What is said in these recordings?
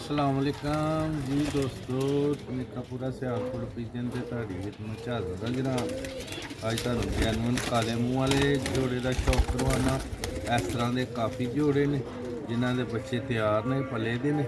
अस्सलाम वालेकुम जी दोस्तों, निक्का पूरा सियालकोट पिजन ते तुहाडी विच मैं झाजर दा जनाब। अज तुहानूं जैनुअन काले मूंह वाले जोड़े का शौक करवाना। इस तरह के काफ़ी जोड़े ने जिन्हां दे बच्चे तैयार ने, पले दे ने,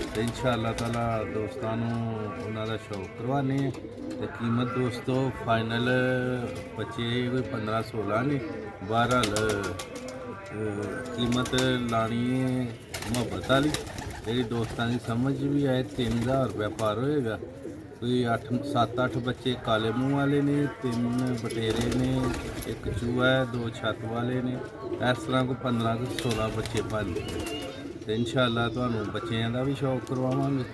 ते इंशाअल्लाह ताला दोस्तां नूं उन्हां दा शौक करवाने। ते कीमत दोस्तों फाइनल बच्चे कोई 15-16 ने। बहरहाल कीमत लानी है मुहब्बत वाली, जी दोस्तों की समझ भी आए। 3000 रुपया पार होएगा। कोई 7-8 बच्चे काले मूँह वाले ने, 3 बटेरे ने, एक चूहा है, 2 छत वाले ने। इस तरह को 15-16 बच्चे पालते हैं। तो इंशाअल्लाह तुहानूं बच्चों का भी शौक करवावांगे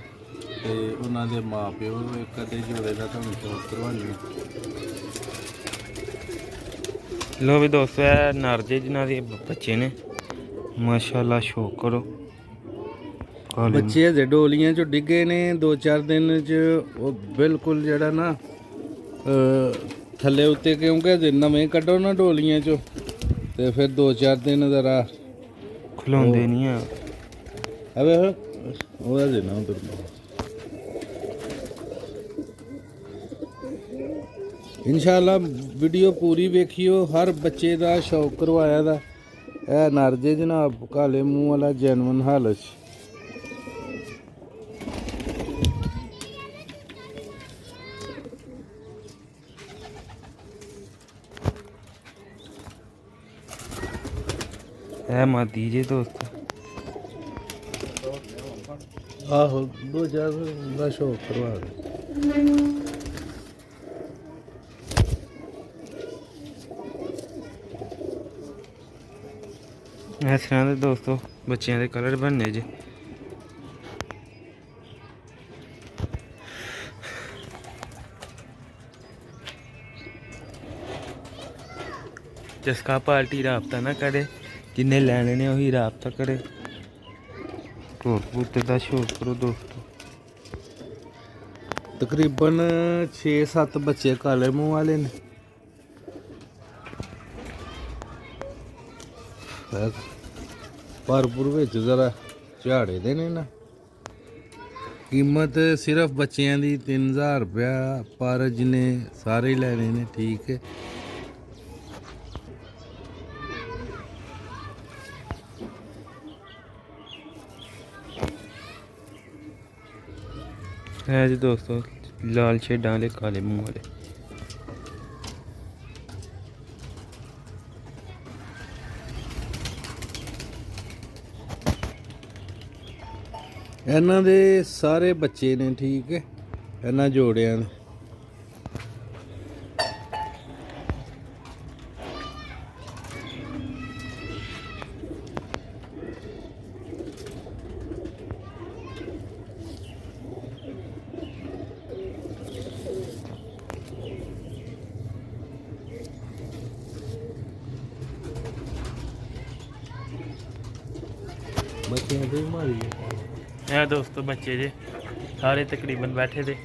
ते उन्हां दे माँ प्यो एक अद्धे जोड़े का तुहानूं शौक करवाने। लो भी दोस्तों है नारजे जिन्हों के बच्चे ने, माशाल्लाह शौक करो। बच्चे हजे डोलियां चो डिगे ने 2-4 दिन च वो बिल्कुल जड़ा ना थल्ले उत्ते, क्योंकि हजे नवें कड्डो ना डोलियां चो ते फिर 2-4 दिन जरा खलोंदे नहीं है। अबे वो हजे ना उधर इंशाअल्लाह वीडियो पूरी वेखियो। हर बच्चे का शौक करवाया दा है नारजे जनाब काले मूँह वाला जैनुअन हालत। है मत दीजिए दोस्त। आहो 2-4 का शौक करवा दे। इस तरह के दोस्तों बच्चों के कलर बनने जे। जिसका पार्टी राबता ना करे, जिन्हें लैने ने वही राबता करे। कबूतर का शौक करो दोस्तों। तकरीबन 6-7 बच्चे काले मूँह वाले ने। भरपूर विच जरा झाड़े दे ने ना। कीमत सिर्फ बच्चों की 3000 रुपया, पर जिन्हें सारे लैने ने ठीक है। है जी दोस्तों लाल शेडां वाले काले मूँह वाले। इन्हां दे सारे बच्चे ने ठीक है, इन्हां जोड़ियां ने। बच्चे दे मारी है दोस्तों बच्चे जे सारे तकरीबन बैठे थे।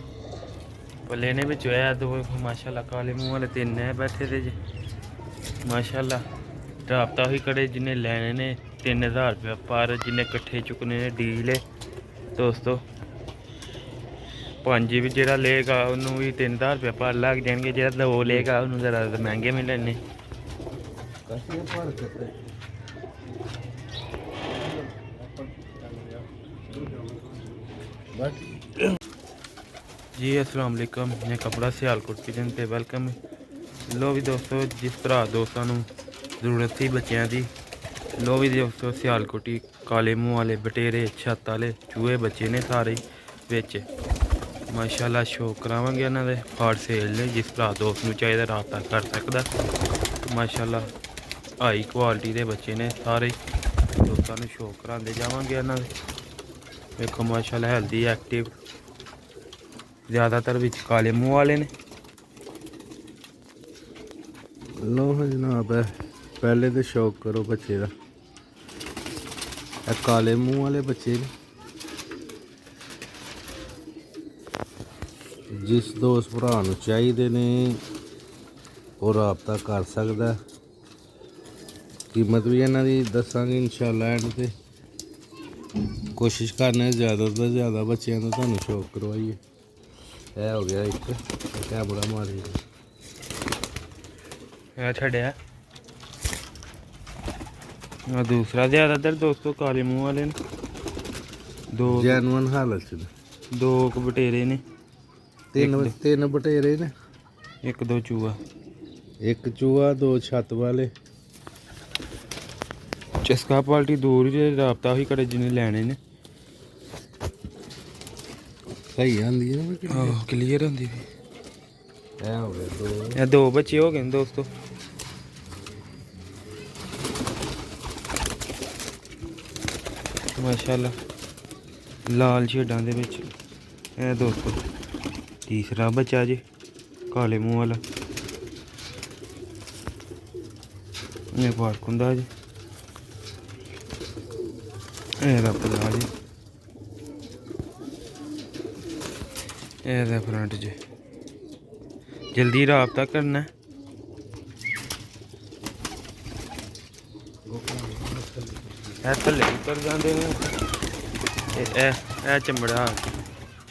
लेने में है दो माशाल्लाह काले मूँह वाले 3 है बैठे थे जे। माशाल्लाह राबता ही करे जिन्हें लेने ने 3000 रुपया, पर जिन्हें कट्ठे चुकने ने डील है दोस्तों। 5 भी जो लेगा उन्होंने भी 3000 रुपया पर लग जाएंगे। जो 2 लेगा उन्होंने ज़रा महंगे मिलने। जी अस्सलाम वालेकुम, मैं कपड़ा सियालकोट किचन पे वेलकम है। लो भी दोस्तों जिस तरह दोस्तों जरूरत थी बच्चों की, लो भी दोस्तों सियालकोटी काले मूँह वाले बटेरे छत वाले चूहे बच्चे ने सारे बिच। माशाल्लाह शौक करावांगे इन्हां दे फाड़ सेल ने। जिस तरह दोस्त नूं चाहिए राबता कर सकदा। माशाल्लाह हाई क्वालिटी के बच्चे ने सारे दोस्तों नूं शौक करांदे जावांगे इन्हां दे। देखो माशाल्लाह हेल्दी एक्टिव ज़्यादातर विच काले मूँह वाले ने। लो जनाब है पहले तो शौक करो बच्चे का। काले मूँह वाले बच्चे ने, जिस दोस्त भरा नूं चाहिए ने वो राबता कर सकदा। कीमत भी इन्हां दी दस्सांगे इंशाअल्लाह एंड ते। ਕੋਸ਼ਿਸ਼ ਕਰਨੇ ਜ਼ਿਆਦਾ ਤੋਂ ਜ਼ਿਆਦਾ ਬੱਚਿਆਂ ਨੂੰ ਤੁਹਾਨੂੰ ਸ਼ੌਕ ਕਰਵਾਈਏ। ਇਹ ਹੋ ਗਿਆ ਇੱਕ ਕੈਮਰਾ ਮਾਰੀ ਇਹ ਛੱਡਿਆ ਆ ਦੂਸਰਾ ਜ਼ਿਆਦਾਤਰ ਦੋਸਤੋ ਕਾਲੇ ਮੂੰਹ ਵਾਲੇ ਨੇ। ਦੋ ਜੈਨੂਅਨ ਹਾਲਤ ਚ ਨੇ। ਦੋ ਕੁ ਬਟੇਰੇ ਨੇ, ਤਿੰਨ ਬਟੇਰੇ ਨੇ, ਇੱਕ ਦੋ ਚੂਹਾ, ਇੱਕ ਚੂਹਾ, ਦੋ ਛੱਤ ਵਾਲੇ। ਚਸਕਾ ਪਾਲਟੀ ਦੂਰ ਜੇ ਰਾਬਤਾ ਹੀ ਕਰੇ ਜਿਹਨੇ ਲੈਣੇ ਨੇ। ਸਹੀ ਆਂਦੀ ਹੈ ਨਾ। ਆਹ ਕਲੀਅਰ ਹੁੰਦੀ ਵੀ। ਇਹ ਹੋ ਗਏ ਦੋ। ਇਹ ਦੋ ਬੱਚੇ ਹੋ ਗਏ ਨੇ ਦੋਸਤੋ। ਮਾਸ਼ਾਅੱਲਾ ਲਾਲ ਸ਼ੇਡਾਂ ਦੇ ਵਿੱਚ। ਇਹ ਦੋਸਤੋ ਤੀਸਰਾ ਬੱਚਾ ਜੀ ਕਾਲੇ ਮੂੰਹ ਵਾਲਾ। ਇਹ ਪਾਰਕ ਹੁੰਦਾ ਜੀ। ਇਹ ਦਾ ਪਲਾ ਜੀ, ਇਹਦਾ ਫਰੰਟ ਜੀ। ਜਲਦੀ ਰਾਬਤਾ ਕਰਨਾ। ਇਹ ਥੱਲੇ ਉਤਰ ਜਾਂਦੇ ਨੇ। ਇਹ ਚਮੜਾ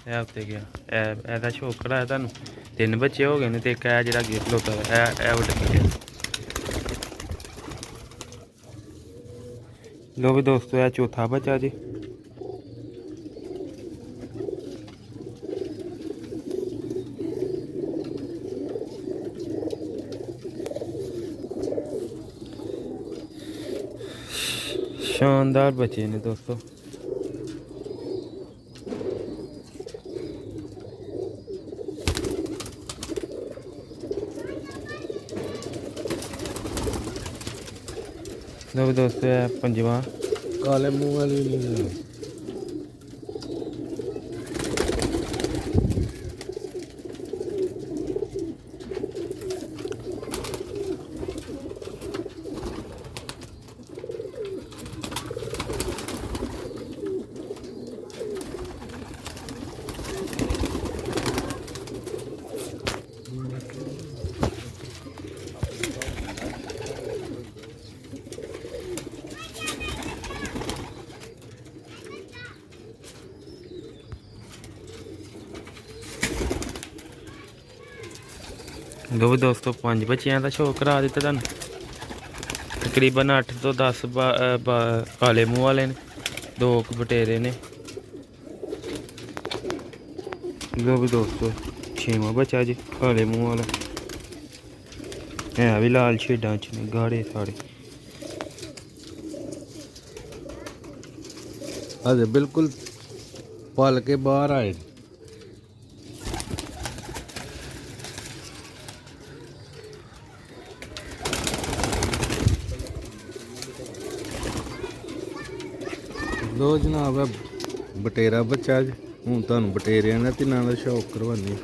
ਇਹ ਉੱਤੇ ਗਿਆ। ਇਹਦਾ ਛੋਕਰਾ ਹੈ ਤੁਹਾਨੂੰ। ਤਿੰਨ ਬੱਚੇ ਹੋ ਗਏ ਨੇ ਤੇ ਇੱਕ ਇਹ ਜਿਹੜਾ ਅੱਗੇ ਖਲੋਤਾ ਇਹ ਉੱਡ ਗਿਆ। ਲੋ ਵੀ ਦੋਸਤੋ ਇਹ ਚੌਥਾ ਬੱਚਾ ਜੀ। शानदार बच्चे ने दोस्तों। लो दोस्तों पंजवा काले मुंह वाली। लो दोस्तों पांच बच्चों का शो करा दिता तुहानू। तकरीबन 8 तो 10 काले मूँह वाले ने, दो बटेरे ने। लो भी दोस्तों 6वां बच्चा जी काले मूँह वाला। है भी लाल शेडां च ने, गाढ़े साढ़े। अजे बिल्कुल पल के बाहर आए। लो जनाब बटेरा बच्चा हूँ तुहानू बटेरिया का तिना का शौक करवानी।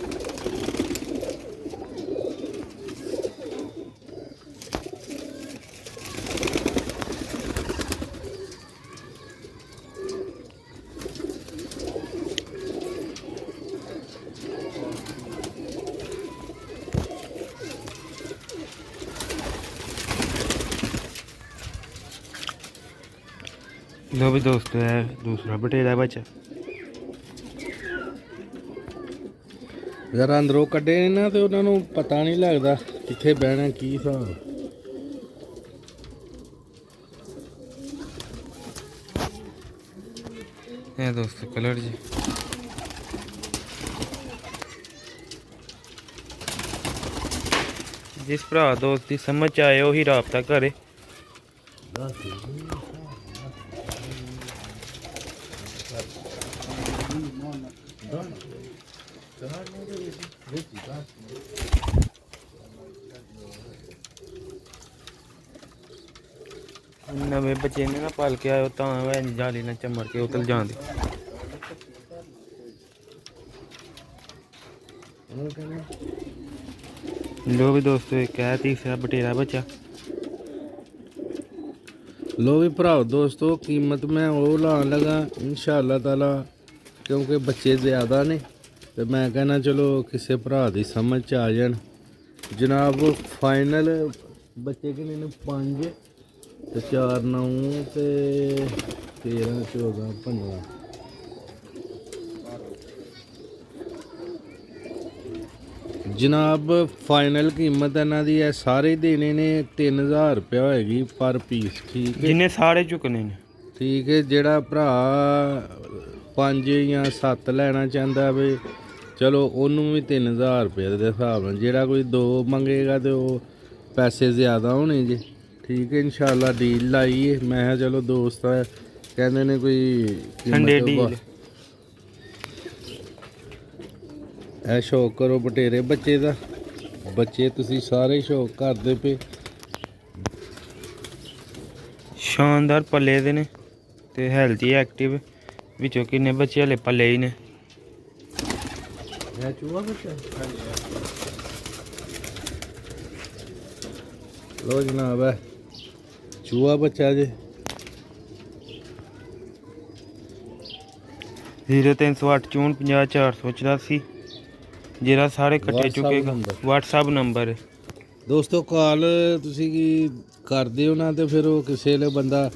लो भी दोस्तों है दूसरा बटेरा बच्चा। यार अंदरों कड्डे ना तो उन्होंने पता नहीं लगता कित्थे बहना की हिसाब। है दोस्तों कलर जी। जिस भरा दोस्त की समझ आए वही राबता करे। नवे बच्चे ने ना पाल के आयो जाली ना चमड़ के उतल जान। लो भी दोस्तों एक है तीसरा बटेरा बच्चा। लो भी भराओ दोस्तों कीमत मैं वो लान लगा इंशाअल्लाह ताला, क्योंकि बच्चे ज़्यादा ने तो मैं कहना चलो किसी भरा की समझ आ जान। जनाब फाइनल बच्चे किन्ने ने 5 ते 4 9 ते 13 14 15 ਜਨਾਬ ਫਾਈਨਲ ਕੀਮਤ ਇਹਨਾਂ ਦੀ ਹੈ, ਸਾਰੇ ਦੇਣੇ ਨੇ 3000 ਰੁਪਇਆ ਹੋਏਗੀ ਪਰ ਪੀਸ। ਠੀਕ ਹੈ, ਜਿੰਨੇ ਸਾਰੇ ਚੁੱਕਣੇ ਨੇ। ਠੀਕ ਹੈ। ਜਿਹੜਾ ਭਰਾ 5 ਜਾਂ 7 ਲੈਣਾ ਚਾਹੁੰਦਾ ਵੇ ਚਲੋ ਉਹਨੂੰ ਵੀ 3000 ਰੁਪਏ ਦੇ ਹਿਸਾਬ ਨਾਲ, ਜਿਹੜਾ ਕੋਈ 2 ਮੰਗੇਗਾ ਤੇ ਉਹ ਪੈਸੇ ਜ਼ਿਆਦਾ ਹੋਣੇ ਜੇ। ਠੀਕ ਹੈ, ਇਨਸ਼ਾਅੱਲਾ ਡੀਲ ਲਾਈਏ। ਮੈਂ ਕਿਹਾ ਚਲੋ ਦੋਸਤ ਆ, ਕਹਿੰਦੇ ਨੇ ਕੋਈ ਸੰਡੇ ਡੀਲ। ਇਹ ਸ਼ੌਕ ਕਰੋ ਬਟੇਰੇ ਬੱਚੇ ਦਾ, ਬੱਚੇ ਤੁਸੀਂ ਸਾਰੇ ਸ਼ੌਕ ਕਰਦੇ ਪਏ। ਸ਼ਾਨਦਾਰ ਪੱਲੇ ਦੇ ਨੇ ਤੇ ਹੈਲਥੀ ਐਕਟਿਵ, ਵਿੱਚੋਂ ਕਿੰਨੇ ਬੱਚੇ ਹਲੇ ਪੱਲੇ ਹੀ ਨੇ। ਇਹ ਚੂਹਾ ਬੱਚਾ ਲੋ ਜਨਾਬ, ਹੈ ਚੂਹਾ ਬੱਚਾ ਜੇ। 0308 54 484, ਜਿਹੜਾ ਸਾਰੇ ਇਕੱਠੇ WhatsApp ਚੁੱਕੇਗਾ। number। WhatsApp ਨੰਬਰ ਹੈ ਦੋਸਤੋ। ਕਾਲ ਤੁਸੀਂ ਕੀ ਕਰਦੇ ਹੋ ਨਾ, ਤੇ ਫਿਰ ਉਹ ਕਿਸੇ ਵੇਲੇ ਬੰਦਾ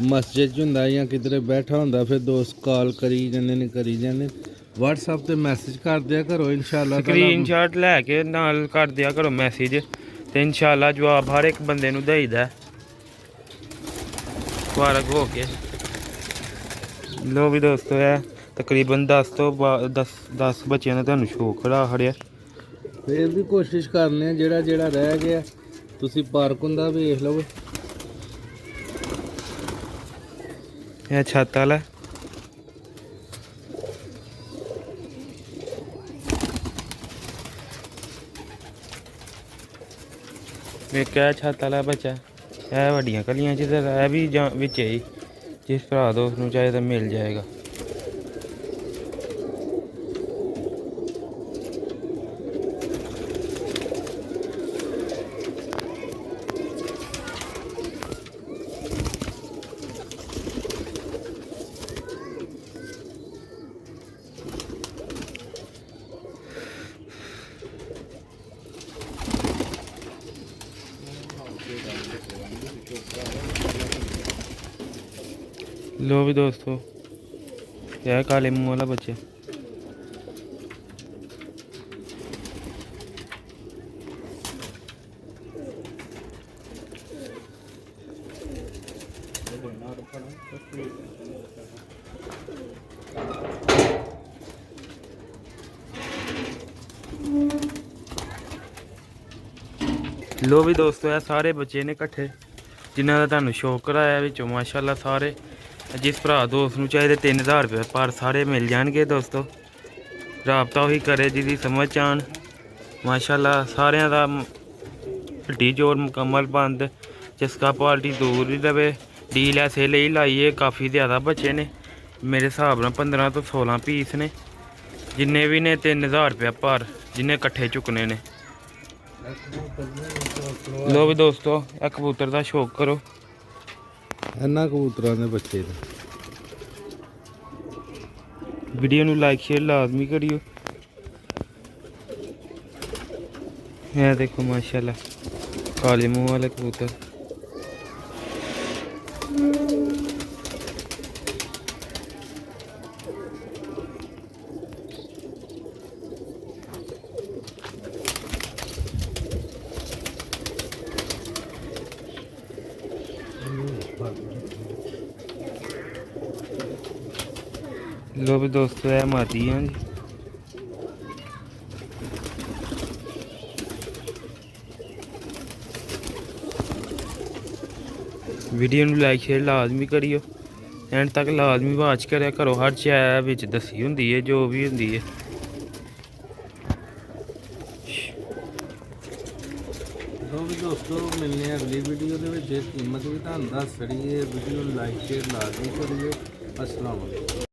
ਮਸਜਿਦ 'ਚ ਹੁੰਦਾ ਜਾਂ ਕਿਧਰੇ ਬੈਠਾ ਹੁੰਦਾ, ਫਿਰ ਦੋਸਤ ਕਾਲ ਕਰੀ ਜਾਂਦੇ ਨੇ ਕਰੀ ਜਾਂਦੇ। WhatsApp ਤੇ ਮੈਸੇਜ ਕਰ ਦਿਆ ਕਰੋ, ਇਨਸ਼ਾਅੱਲਾ ਸਕਰੀਨਸ਼ਾਟ ਲੈ ਕੇ ਨਾਲ ਕਰ ਦਿਆ ਕਰੋ ਮੈਸੇਜ, ਤੇ ਇਨਸ਼ਾਅੱਲਾ ਜਵਾਬ ਹਰ ਇੱਕ ਬੰਦੇ ਨੂੰ ਦੇਈਦਾ ਫਾਰਗ ਹੋ ਕੇ। ਲੋ ਵੀ ਦੋਸਤੋ, ਇਹ ਤਕਰੀਬਨ 10 ਤੋਂ 10 ਬੱਚਿਆਂ ਦਾ ਤੁਹਾਨੂੰ ਸ਼ੌਕ ਖੜਾ ਖੜਿਆ। ਫਿਰ ਵੀ ਕੋਸ਼ਿਸ਼ ਕਰਨੇ ਆ, ਜਿਹੜਾ ਜਿਹੜਾ ਰਹਿ ਗਿਆ ਤੁਸੀਂ ਪਾਰਕ ਹੁੰਦਾ ਵੇਖ ਲਓ। ਇਹ ਛੱਤ ਵਾਲਾ ਵੇਖਿਆ, ਛੱਤ ਵਾਲਾ ਬੱਚਾ। ਇਹ ਵੱਡੀਆਂ ਕਲੀਆਂ ਚ ਤੇ ਇਹ ਵੀ ਜਾਂ ਵਿੱਚ ਹੀ, ਜਿਸ ਭਰਾ ਦੋਸਤ ਨੂੰ ਚਾਹੇ ਤਾਂ ਮਿਲ ਜਾਏਗਾ। लो भी दोस्तों, क्या है काले मुंह वाला बच्चा। लो भी दोस्तों, ये सारे बच्चे ने इकट्ठे जिन्हों का तुहानू शौक कराया विचों माशाअल्लाह सारे। जिस भरा दोस्त नूं चाहिए 3000 रुपये पर सारे मिल जाएंगे दोस्तों। राबता ही करे जिसकी समझ आन। माशाअल्लाह सारियां दा हड्डी जोड़ मुकम्मल बंद, चस्का पार्टी दूर ही रवे। डील ऐसे ले लाइए, काफ़ी ज़्यादा बच्चे ने, मेरे हिसाब नाल 15 तो 16 पीस ने, जिन्ने भी ने 3000 रुपया पर, जिन्हें कट्ठे चुकने ने। लो भी दोस्तों, एक कबूतर का शौक करो। ਇਹਨਾਂ ਕਬੂਤਰਾਂ ਦੇ ਬੱਚੇ ਨੇ। वीडियो नू लाइक शेयर लाजमी करियो। ये देखो माशाल्लाह काले मुंह वाले कबूतर। लो भी दोस्तों, है मादी हैं जी। वीडियो नू लाइक शेयर लाजमी करियो, एंड तक लाजमी वाच करें करो। हर चीज़ विच दसी हुंदी है, जो भी हुंदी है। ਲੋ ਵੀ ਦੋਸਤੋ, ਮਿਲਨੇ ਅਗਲੀ ਵੀਡੀਓ ਦੇ ਵਿੱਚ। ਕੀਮਤ ਵੀ ਤੁਹਾਨੂੰ ਦੱਸ ਛੜੀ ਹੈ। ਵੀਡੀਓ ਨੂੰ ਲਾਈਕ ਸ਼ੇਅਰ ਲਾਜ਼ਮੀ ਕਰਿਓ। अस्सलाम वालेकुम।